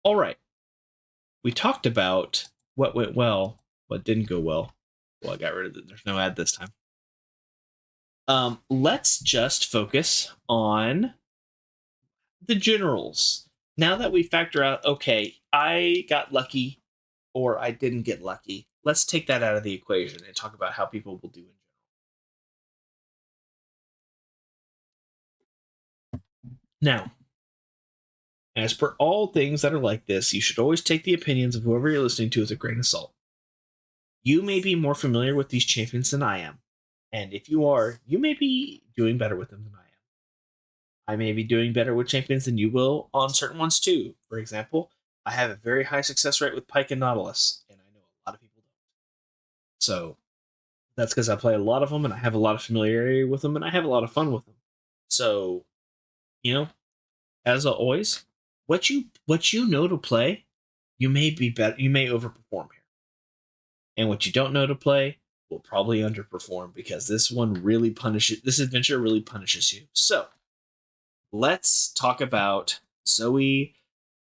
All right. We talked about what went well, what didn't go well. Well, I got rid of it. There's no ad this time. Let's just focus on the generals. Now that we factor out, okay, I got lucky or I didn't get lucky, let's take that out of the equation and talk about how people will do in general. Now, as per all things that are like this, you should always take the opinions of whoever you're listening to with a grain of salt. You may be more familiar with these champions than I am. And if you are, you may be doing better with them than I am. I may be doing better with champions than you will on certain ones too. For example, I have a very high success rate with Pike and Nautilus, and I know a lot of people don't. So that's because I play a lot of them and I have a lot of familiarity with them and I have a lot of fun with them. So, you know, as always, what you know to play, you may be better, you may overperform here. And what you don't know to play will probably underperform because this adventure really punishes you. So, let's talk about Zoe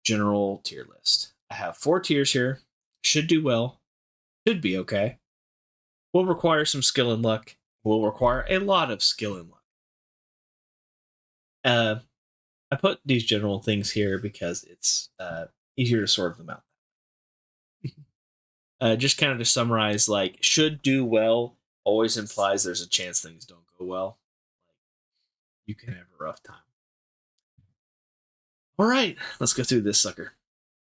general tier list. I have 4 tiers here. Should do well. Should be okay. Will require some skill and luck. Will require a lot of skill and luck. I put these general things here because it's easier to sort them out. Just kind of to summarize, like, should do well always implies there's a chance things don't go well. You can have a rough time. All right, let's go through this sucker.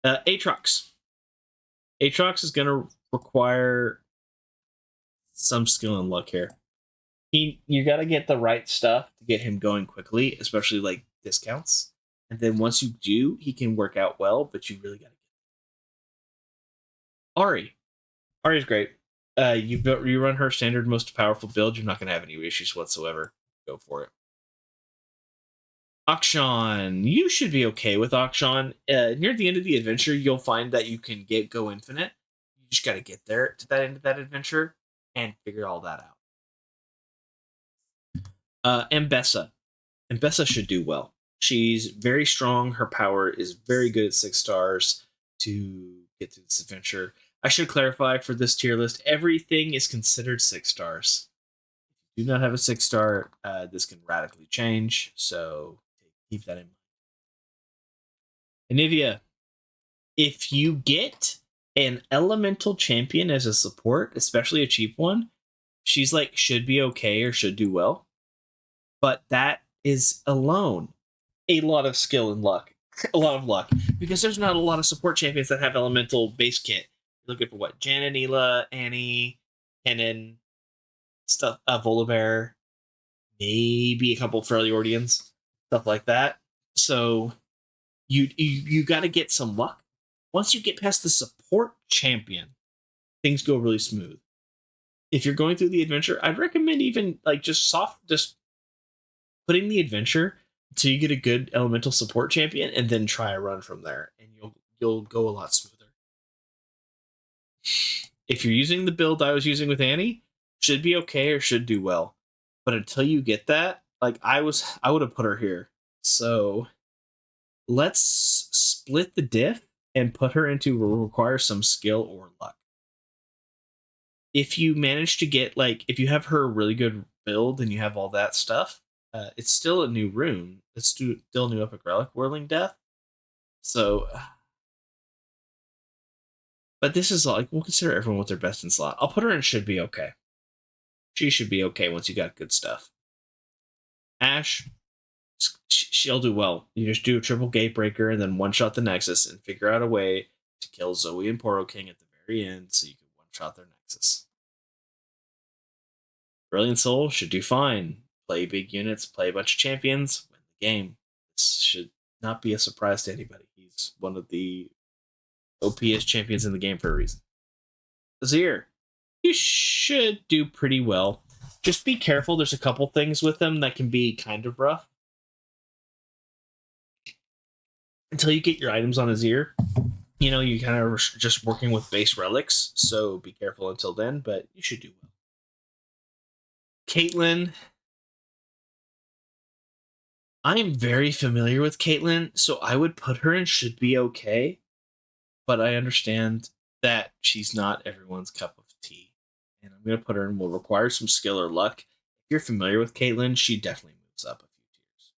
Aatrox. Aatrox is going to require some skill and luck here. You got to get the right stuff to get him going quickly, especially like discounts. And then once you do, he can work out well, but you really got to get Ari. Ari's great. You run her standard most powerful build, you're not going to have any issues whatsoever. Go for it. Akshan, you should be okay with Akshan. Near the end of the adventure, you'll find that you can go infinite. You just got to get there to that end of that adventure and figure all that out. Mbessa. Mbessa should do well. She's very strong. Her power is very good at 6 stars to get through this adventure. I should clarify for this tier list, everything is considered 6 stars. If you do not have a 6 star, this can radically change, so keep that in mind. Anivia, if you get an elemental champion as a support, especially a cheap one, she's like should be okay or should do well. But that is alone a lot of skill and luck. A lot of luck. Because there's not a lot of support champions that have elemental base kit. You're looking for what? Jananila, Annie, Kennen, stuff, Volibear, maybe a couple Freljordians, stuff like that. So you got to get some luck. Once you get past the support champion, things go really smooth. If you're going through the adventure, I'd recommend even like just putting the adventure until you get a good elemental support champion, and then try a run from there, and you'll go a lot smoother. If you're using the build I was using with Annie, should be okay or should do well. But until you get that, like I would have put her here. So let's split the diff and put her into require some skill or luck. If you manage to get if you have her really good build and you have all that stuff, it's still a new rune. It's still a new epic relic, Whirling Death. So, but this is like we'll consider everyone with their best in slot. I'll put her in should be okay. She should be okay once you got good stuff. Ash, she'll do well. You just do a triple Gatebreaker and then one shot the Nexus and figure out a way to kill Zoe and Poro King at the very end so you can one shot their Nexus. Brilliant Soul should do fine. Play big units, play a bunch of champions, win the game. This should not be a surprise to anybody. He's one of the OPS champions in the game for a reason. Azir, you should do pretty well. Just be careful. There's a couple things with them that can be kind of rough. Until you get your items on Azir, you kind of just working with base relics, so be careful until then, but you should do well. Caitlyn, I am very familiar with Caitlyn, so I would put her in should be okay. but I understand that she's not everyone's cup of tea. And I'm going to put her in will require some skill or luck. If you're familiar with Caitlyn, she definitely moves up a few tiers.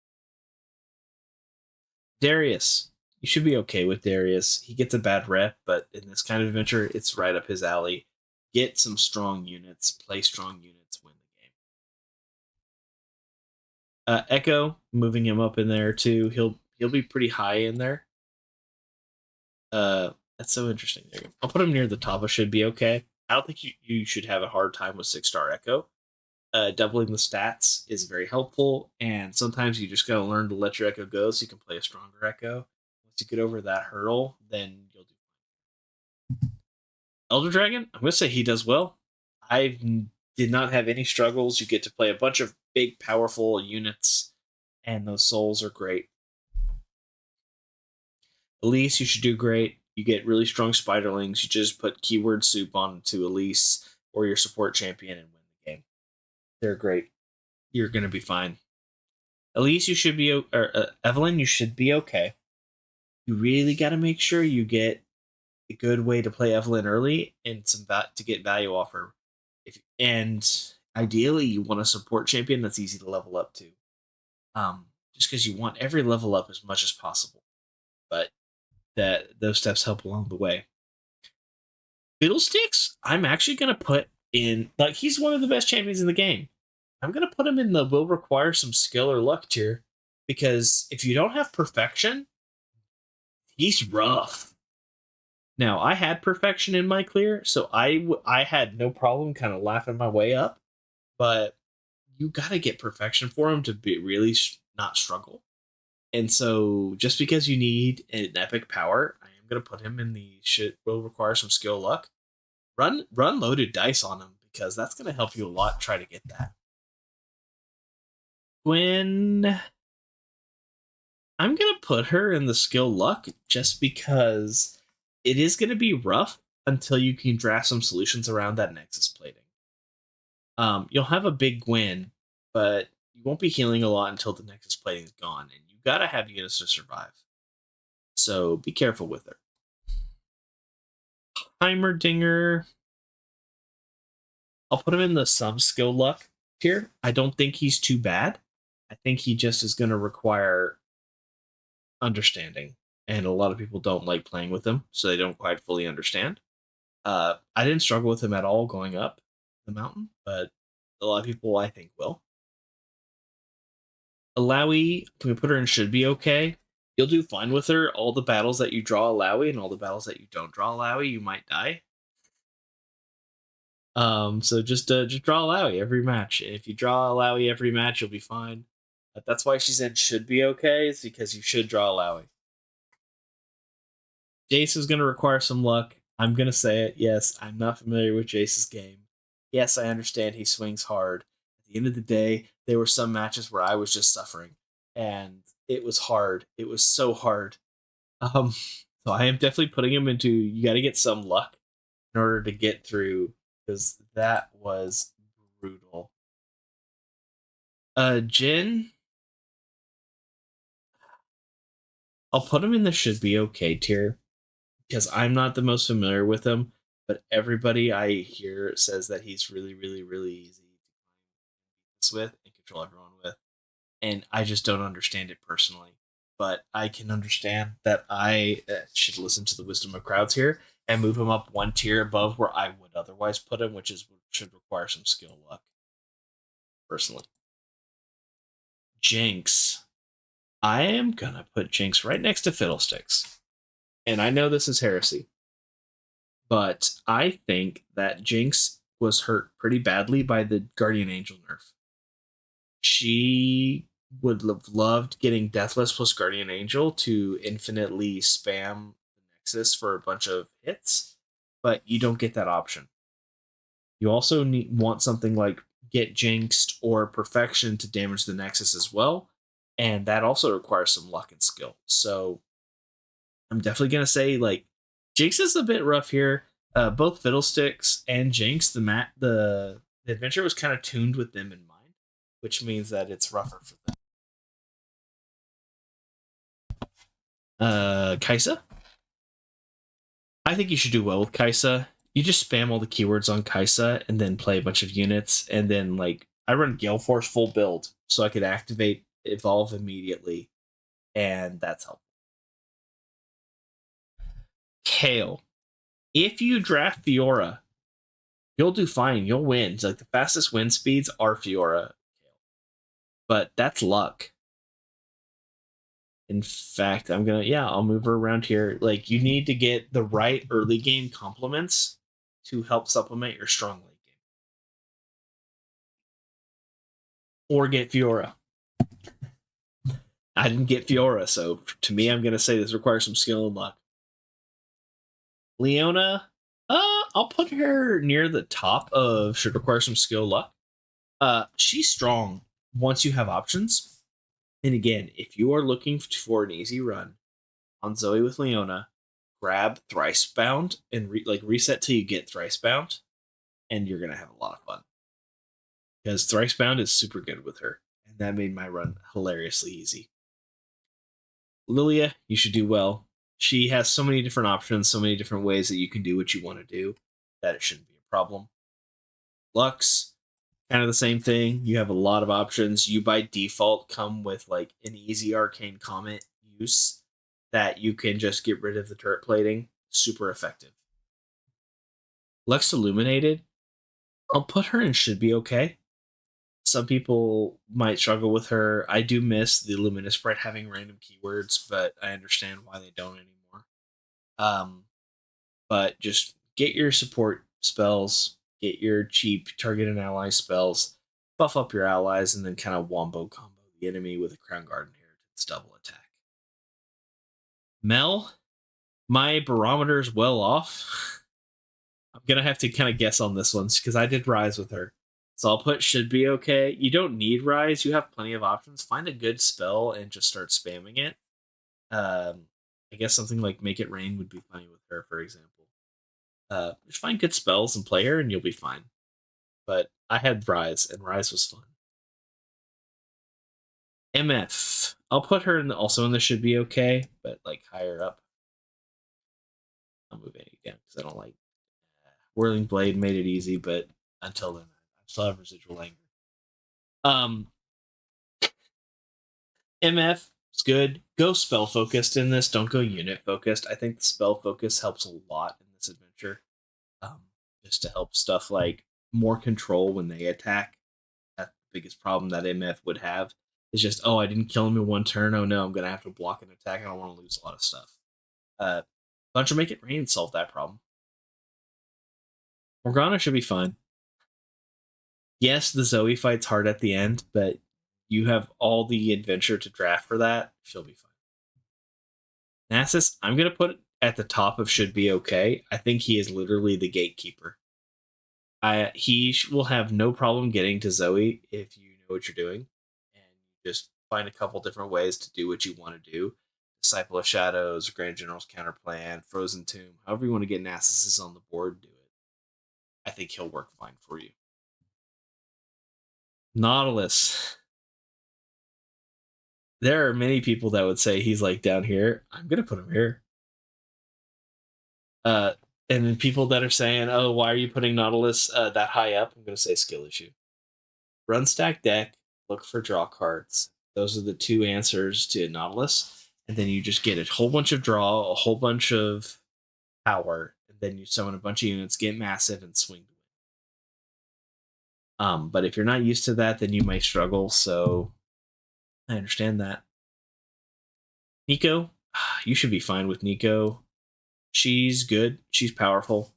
Darius. You should be okay with Darius. He gets a bad rep, but in this kind of adventure, it's right up his alley. Get some strong units, play strong units, win the game. Echo, moving him up in there too. He'll be pretty high in there. That's so interesting. I'll put him near the top. It should be okay. I don't think you should have a hard time with 6-star Echo. Doubling the stats is very helpful, and sometimes you just gotta learn to let your Echo go so you can play a stronger Echo. Once you get over that hurdle, then you'll do fine. Elder Dragon, I'm gonna say he does well. I did not have any struggles. You get to play a bunch of big, powerful units, and those souls are great. Elise, you should do great. You get really strong spiderlings. You just put keyword soup onto Elise or your support champion and win the game. They're great. You're gonna be fine. Elise, you should be, or Evelyn, you should be okay. You really got to make sure you get a good way to play Evelyn early and to get value off her. And ideally, you want a support champion that's easy to level up to. Just because you want every level up as much as possible, but those steps help along the way. Fiddlesticks, I'm actually gonna put in, like, he's one of the best champions in the game. I'm gonna put him in the will require some skill or luck tier, because if you don't have perfection, he's rough. Now, I had perfection in my clear, so I had no problem kind of laughing my way up, but you got to get perfection for him to be really not struggle. And so, just because you need an epic power, I am going to put him in the shit will require some skill luck. Run loaded dice on him, because that's going to help you a lot try to get that. Gwen, I'm going to put her in the skill luck just because it is going to be rough until you can draft some solutions around that Nexus plating. You'll have a big Gwen, but you won't be healing a lot until the Nexus plating is gone, and you gotta have units to survive. So be careful with her. Heimerdinger, I'll put him in the some skill luck tier. I don't think he's too bad. I think he just is going to require understanding, and a lot of people don't like playing with him, so they don't quite fully understand. I didn't struggle with him at all going up the mountain, but a lot of people I think will. Alawi, we put her in should be okay. You'll do fine with her. All the battles that you draw Alawi and all the battles that you don't draw Alawi, you might die. So just draw Alawi every match. If you draw Alawi every match, you'll be fine. But that's why she said should be okay, is because you should draw Alawi. Jace is going to require some luck. I'm going to say it. Yes, I'm not familiar with Jace's game. Yes, I understand he swings hard. At the end of the day, there were some matches where I was just suffering, and it was hard. It was so hard. So I am definitely putting him into, you got to get some luck in order to get through, because that was brutal. Jin, I'll put him in the should be okay tier, because I'm not the most familiar with him, but everybody I hear says that he's really, really, really easy to with and control everyone with. And I just don't understand it personally. But I can understand that I should listen to the wisdom of crowds here and move him up one tier above where I would otherwise put him, which should require some skill luck. Personally. Jinx. I am gonna put Jinx right next to Fiddlesticks. And I know this is heresy, but I think that Jinx was hurt pretty badly by the Guardian Angel nerf. She would have loved getting Deathless plus Guardian Angel to infinitely spam the Nexus for a bunch of hits, but you don't get that option. You also want something like Get Jinxed or Perfection to damage the Nexus as well, and that also requires some luck and skill. So I'm definitely going to say, like, Jinx is a bit rough here. Both Fiddlesticks and Jinx, the adventure was kind of tuned with them in mind, which means that it's rougher for them. Kaisa? I think you should do well with Kaisa. You just spam all the keywords on Kaisa and then play a bunch of units. And then, like, I run Gale Force full build so I could activate Evolve immediately. And that's helpful. Kale. If you draft Fiora, you'll do fine. You'll win. It's like the fastest win speeds are Fiora. But that's luck. In fact, I'll move her around here. Like, you need to get the right early game complements to help supplement your strong late game. Or get Fiora. I didn't get Fiora, so to me, I'm going to say this requires some skill and luck. Leona, I'll put her near the top of should require some skill luck. She's strong once you have options. And again, if you are looking for an easy run on Zoe with Leona, grab Thrice Bound and reset till you get Thrice Bound, and you're gonna have a lot of fun. Because Thrice Bound is super good with her, and that made my run hilariously easy. Lilia, you should do well. She has so many different options, so many different ways that you can do what you want to do, that it shouldn't be a problem. Lux, kind of the same thing. You have a lot of options. You by default come with like an easy Arcane Comet use that you can just get rid of the turret plating. Super effective. Lux Illuminated, I'll put her in should be okay. Some people might struggle with her. I do miss the Luminous Sprite having random keywords, but I understand why they don't anymore. But just get your support spells, get your cheap target and ally spells, buff up your allies, and then kind of wombo combo the enemy with a Crown Guard Inheritance double attack. Mel, my barometer's well off. I'm gonna have to kind of guess on this one because I did Rise with her. So I'll put should be okay. You don't need Rise. You have plenty of options. Find a good spell and just start spamming it. I guess something like Make It Rain would be funny with her, for example. Just find good spells and play her and you'll be fine. But I had Rise, and Rise was fun. MF. I'll put her also in the should be okay, but like higher up. I'll move it again because I don't like Whirling Blade made it easy, but until then, I still have residual anger. MF is good. Go spell focused in this. Don't go unit focused. I think the spell focus helps a lot in this adventure. Just to help stuff like more control when they attack. That's the biggest problem that MF would have. Is just, I didn't kill him in one turn. Oh no, I'm gonna have to block an attack. I don't want to lose a lot of stuff. Bunch of Make It Rain solve that problem. Morgana should be fine. Yes, the Zoe fight's hard at the end, but you have all the adventure to draft for that. She'll be fine. Nasus, I'm gonna put at the top of should be okay. I think he is literally the gatekeeper. He will have no problem getting to Zoe if you know what you're doing, and just find a couple different ways to do what you want to do. Disciple of Shadows, Grand General's Counterplan, Frozen Tomb, however you want to get Nasus on the board, do it. I think he'll work fine for you. Nautilus. There are many people that would say he's like down here. I'm gonna put him here. And then people that are saying, "Oh, why are you putting Nautilus that high up?" I'm gonna say skill issue. Run stack deck. Look for draw cards. Those are the two answers to Nautilus, and then you just get a whole bunch of draw, a whole bunch of power, and then you summon a bunch of units, get massive, and swing to win. But if you're not used to that, then you might struggle. So I understand that. Neeko, you should be fine with Neeko. She's good. She's powerful.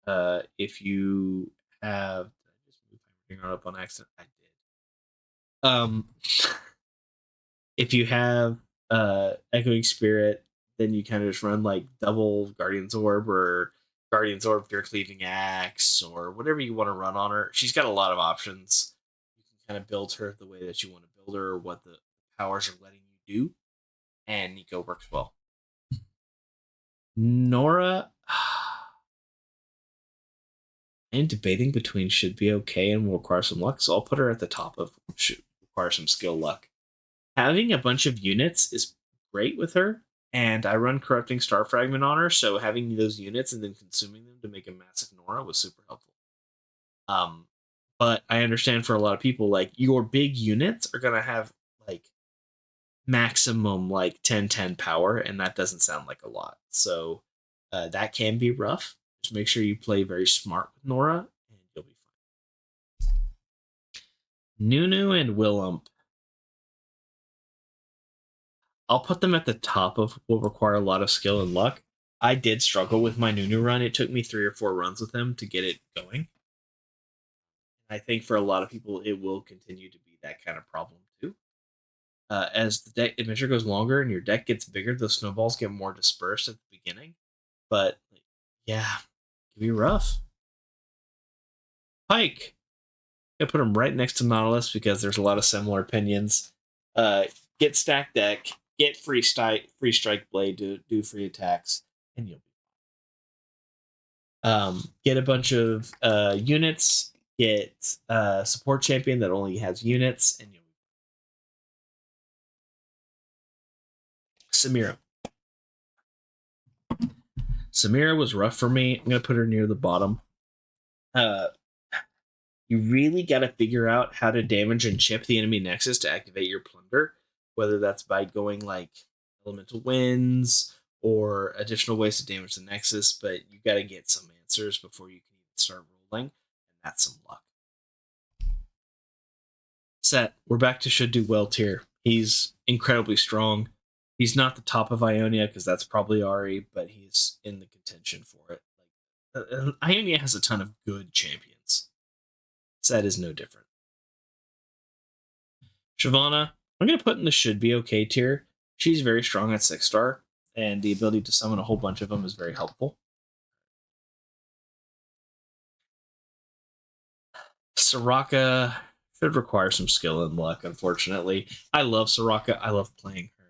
If you have, I just moved my finger up on accident. I did. If you have Echoing Spirit, then you kind of just run like double Guardian's Orb or Guardian's Orb, your Cleaving Axe, or whatever you want to run on her. She's got a lot of options. You can kind of build her the way that you want to build her, or what the powers are letting you do, and Neeko works well. Nora, I'm debating between should be okay and will require some luck, so I'll put her at the top of should require some skill luck. Having a bunch of units is great with her, and I run Corrupting Star Fragment on her, so having those units and then consuming them to make a massive Nora was super helpful. Um, but I understand for a lot of people, like, your big units are gonna have like maximum like 10-10 power, and that doesn't sound like a lot. So that can be rough. Just make sure you play very smart with Nora, and you'll be fine. Nunu and Willump. I'll put them at the top of what require a lot of skill and luck. I did struggle with my Nunu run. It took me 3 or 4 runs with him to get it going. I think for a lot of people, it will continue to be that kind of problem too. As the deck adventure goes longer and your deck gets bigger, the snowballs get more dispersed at the beginning. But yeah, it can be rough. Pike. I put him right next to Nautilus because there's a lot of similar opinions. Get stack deck, get free strike blade, do free attacks, and you'll be get a bunch of units, get support champion that only has units, and you'll be Samira. Samira was rough for me. I'm gonna put her near the bottom. You really got to figure out how to damage and chip the enemy nexus to activate your plunder, whether that's by going like elemental winds or additional ways to damage the nexus, but you got to get some answers before you can even start rolling, and that's some luck. Set, we're back to should do well tier. He's incredibly strong. He's not the top of Ionia because that's probably Ari, but he's in the contention for it. Like, Ionia has a ton of good champions. Set is no different. Shyvana, I'm going to put in the should be okay tier. She's very strong at 6-star, and the ability to summon a whole bunch of them is very helpful. Soraka should require some skill and luck, unfortunately. I love Soraka. I love playing her.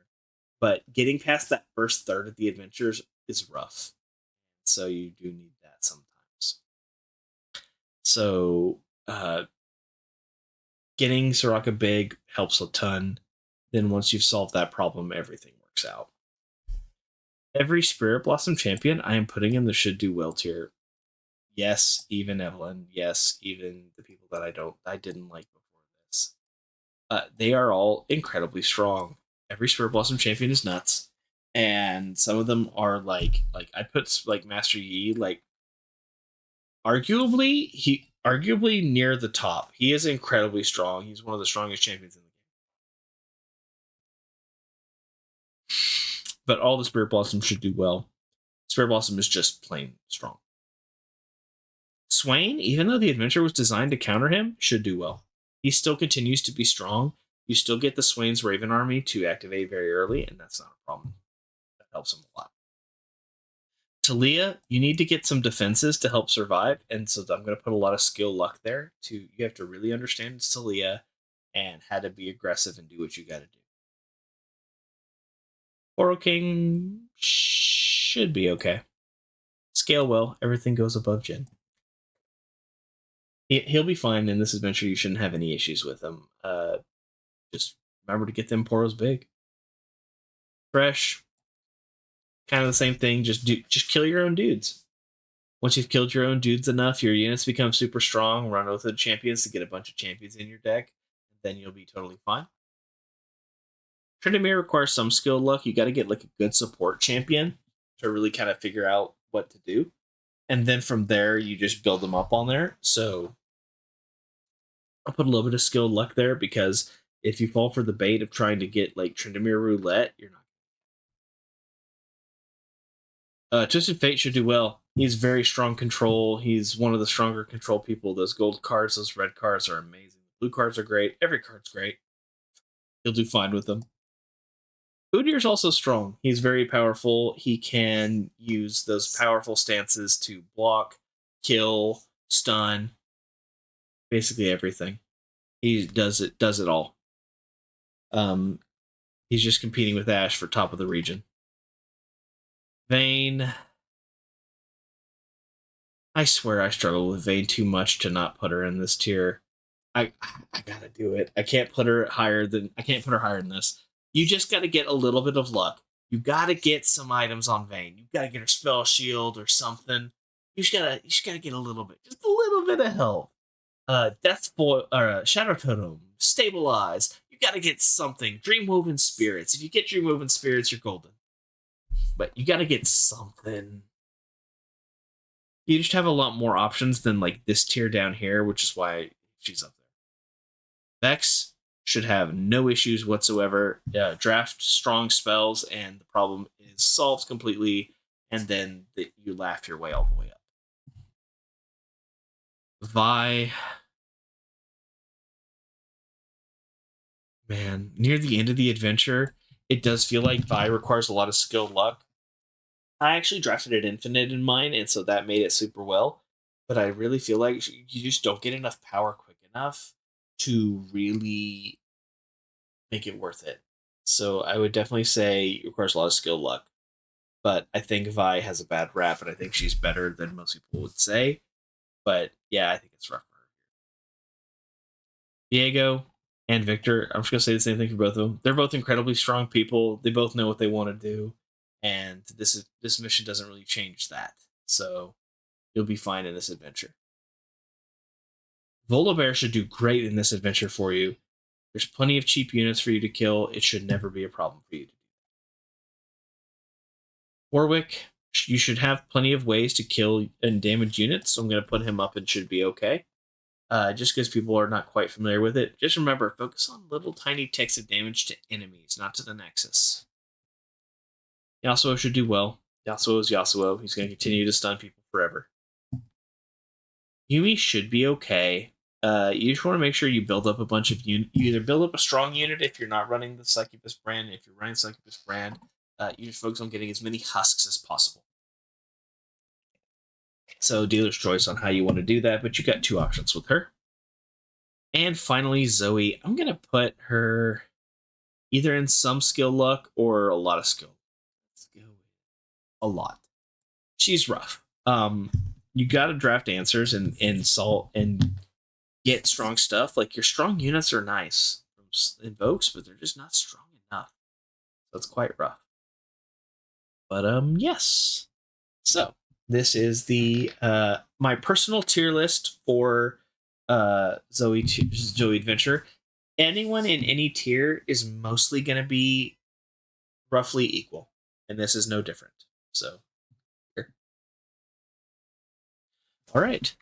But getting past that first third of the adventures is rough. So you do need that sometimes. So getting Soraka big helps a ton. Then once you've solved that problem, everything works out. Every Spirit Blossom champion I am putting in the should do well tier. Yes, even Evelynn. Yes, even the people that I didn't like before this. They are all incredibly strong. Every Spirit Blossom champion is nuts, and some of them are like I put like Master Yi like arguably near the top. He is incredibly strong. He's one of the strongest champions in the game. But all the Spirit Blossom should do well. Spirit Blossom is just plain strong. Swain, even though the adventure was designed to counter him, should do well. He still continues to be strong. You still get the Swain's Raven Army to activate very early, and that's not a problem. That helps him a lot. Taliyah, you need to get some defenses to help survive, and so I'm going to put a lot of skill luck there. You have to really understand Taliyah and how to be aggressive and do what you got to do. Oro King should be okay. Scale well, everything goes above Jhin. He'll be fine in this adventure. You shouldn't have any issues with him. Just remember to get them Poros big. Fresh, kind of the same thing. Just kill your own dudes. Once you've killed your own dudes enough, your units become super strong. Run with the champions to get a bunch of champions in your deck. Then you'll be totally fine. Tryndamere requires some skill luck. You got to get like a good support champion to really kind of figure out what to do. And then from there, you just build them up on there. So I'll put a little bit of skill luck there because if you fall for the bait of trying to get like Tryndamere Roulette, you're not. Twisted Fate should do well. He's very strong control. He's one of the stronger control people. Those gold cards, those red cards are amazing. Blue cards are great. Every card's great. He'll do fine with them. Udyr's also strong. He's very powerful. He can use those powerful stances to block, kill, stun, basically everything. He does it all. He's just competing with Ashe for top of the region. Vayne. I swear I struggle with Vayne too much to not put her in this tier. I gotta do it. I can't put her higher than this. You just gotta get a little bit of luck. You gotta get some items on Vayne. You gotta get her spell shield or something. You just gotta get a little bit, just a little bit of help. Death Foil or Shadow Totem, Stabilize. You gotta get something. Dream Woven Spirits. If you get Dream Woven Spirits, you're golden. But you gotta get something. You just have a lot more options than like this tier down here, which is why she's up there. Vex should have no issues whatsoever. Draft strong spells, and the problem is solved completely, and then you laugh your way all the way up. Vi, man, near the end of the adventure, it does feel like Vi requires a lot of skill luck. I actually drafted it infinite in mine, and so that made it super well. But I really feel like you just don't get enough power quick enough to really make it worth it. So I would definitely say it requires a lot of skill luck. But I think Vi has a bad rap, and I think she's better than most people would say. But yeah, I think it's rough for her. Diego and Victor, I'm just gonna say the same thing for both of them. They're both incredibly strong people. They both know what they want to do, and this mission doesn't really change that. So you'll be fine in this adventure. Volibear should do great in this adventure for you. There's plenty of cheap units for you to kill. It should never be a problem for you. Warwick, you should have plenty of ways to kill and damage units, so I'm going to put him up and should be okay. Just because people are not quite familiar with it. Just remember, focus on little tiny ticks of damage to enemies, not to the Nexus. Yasuo should do well. Yasuo is Yasuo. He's going to continue to stun people forever. Yuumi should be okay. You just want to make sure you build up a bunch of you either build up a strong unit if you're not running the Succubus brand. If you're running Succubus brand, you just focus on getting as many husks as possible. So dealer's choice on how you want to do that, but you got two options with her. And finally, Zoe. I'm gonna put her either in some skill luck or a lot of skill. Let's go a lot. She's rough. You got to draft answers and salt and get strong stuff. Like your strong units are nice from invokes, but they're just not strong enough. So it's quite rough. But yes. So this is the my personal tier list for Zoe Adventure. Anyone in any tier is mostly going to be roughly equal, and this is no different. So here. All right.